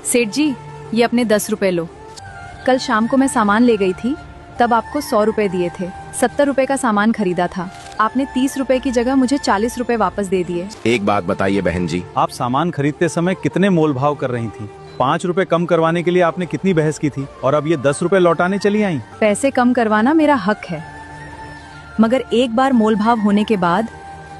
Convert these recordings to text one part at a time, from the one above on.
सेठ जी, ये अपने 10 रुपए लो। कल शाम को मैं सामान ले गई थी, तब आपको 100 रुपए दिए थे। 70 रुपए का सामान खरीदा था, आपने 30 रुपए की जगह मुझे 40 रुपए वापस दे दिए। एक बात बताइए बहन जी, आप सामान खरीदते समय कितने मोल भाव कर रही थी? 5 रुपए कम करवाने के लिए आपने कितनी बहस की थी, और अब ये 10 रुपए लौटाने चली आई। पैसे कम करवाना मेरा हक है, मगर एक बार मोल भाव होने के बाद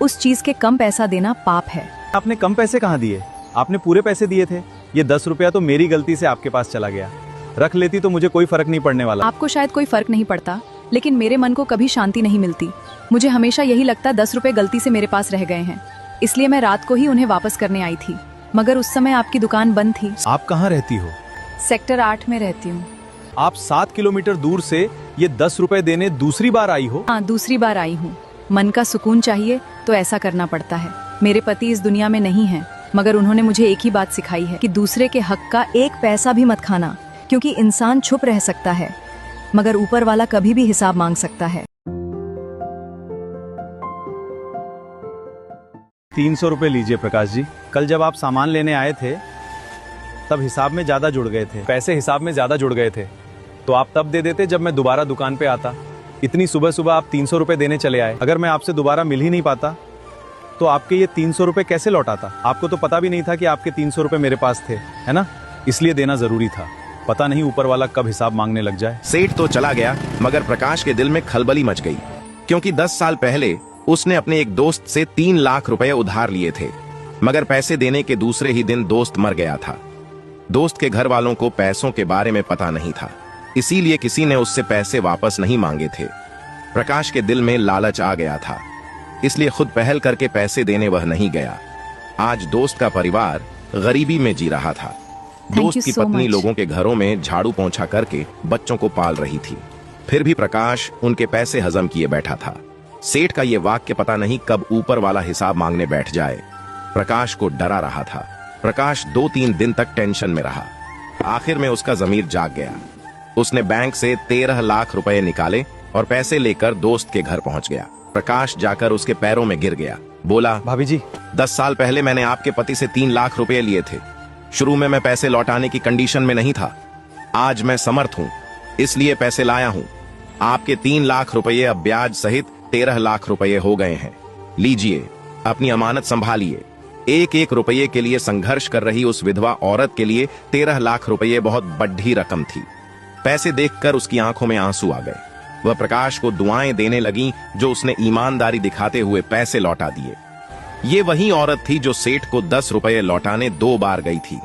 उस चीज के कम पैसा देना पाप है। आपने कम पैसे कहाँ दिए? आपने पूरे पैसे दिए थे। ये 10 रुपया तो मेरी गलती से आपके पास चला गया। रख लेती तो मुझे कोई फर्क नहीं पड़ने वाला। आपको शायद कोई फर्क नहीं पड़ता, लेकिन मेरे मन को कभी शांति नहीं मिलती। मुझे हमेशा यही लगता 10 रुपए गलती से मेरे पास रह गए हैं, इसलिए मैं रात को ही उन्हें वापस करने आई थी, मगर उस समय आपकी दुकान बंद थी। आप कहाँ रहती हो? सेक्टर 8 में रहती हूँ। आप 7 किलोमीटर दूर से ये 10 रुपए देने दूसरी बार आई हो? हाँ, दूसरी बार आई हूँ। मन का सुकून चाहिए तो ऐसा करना पड़ता है। मेरे पति इस दुनिया में नहीं है, मगर उन्होंने मुझे एक ही बात सिखाई है कि दूसरे के हक का एक पैसा भी मत खाना, क्योंकि इंसान छुप रह सकता है, मगर ऊपर वाला कभी भी हिसाब मांग सकता है। 300 रुपए लीजिए प्रकाश जी। कल जब आप सामान लेने आए थे तब हिसाब में ज्यादा जुड़ गए थे। पैसे हिसाब में ज्यादा जुड़ गए थे, तो आप तब दे देते जब मैं दोबारा दुकान पे आता। इतनी सुबह सुबह आप 300 रुपए देने चले आए। अगर मैं आपसे दोबारा मिल ही नहीं पाता तो आपके ये 300 रुपए कैसे लौटाता? आपको तो पता भी नहीं था कि आपके 300 रुपए मेरे पास थे, है ना? इसलिए देना जरूरी था। पता नहीं ऊपर वाला कब हिसाब मांगने लग जाए। सेठ तो चला गया, मगर प्रकाश के दिल में खलबली मच गई, क्योंकि 10 साल पहले उसने अपने एक दोस्त से 3 लाख रुपए उधार लिए थे, मगर पैसे देने के दूसरे ही दिन दोस्त मर गया था। दोस्त के घर वालों को पैसों के बारे में पता नहीं था, इसीलिए किसी ने उससे पैसे वापस नहीं मांगे थे। प्रकाश के दिल में लालच आ गया था, इसलिए खुद पहल करके पैसे देने वह नहीं गया। आज दोस्त का परिवार गरीबी में जी रहा था। दोस्त की पत्नी लोगों के घरों में झाड़ू पोंछा करके बच्चों को पाल रही थी, फिर भी प्रकाश उनके पैसे हजम किए बैठा था। सेठ का ये वाक्य पता नहीं कब ऊपर वाला हिसाब मांगने बैठ जाए। प्रकाश को डरा रहा था। प्रकाश 2-3 दिन तक टेंशन में रहा। आखिर में उसका जमीर जाग गया। उसने बैंक से 13 लाख रुपए निकाले और पैसे लेकर दोस्त के घर पहुंच गया। प्रकाश जाकर उसके पैरों में गिर गया। बोला, भाभी जी, 10 साल पहले मैंने आपके पति से 3 लाख रुपए लिए थे। शुरू में मैं पैसे लौटाने की कंडीशन में नहीं था। आज मैं समर्थ हूं, इसलिए पैसे लाया हूं। आपके 3 लाख रुपए अब ब्याज सहित 13 लाख रुपए हो गए हैं। लीजिए, अपनी अमानत संभालिए। एक एक रुपये के लिए संघर्ष कर रही उस विधवा औरत के लिए 13 लाख रुपए बहुत बड़ी रकम थी। पैसे देखकर उसकी आंखों में आंसू आ गए। वह प्रकाश को दुआएं देने लगी, जो उसने ईमानदारी दिखाते हुए पैसे लौटा दिए। ये वही औरत थी जो सेठ को 10 रुपए लौटाने 2 बार गई थी।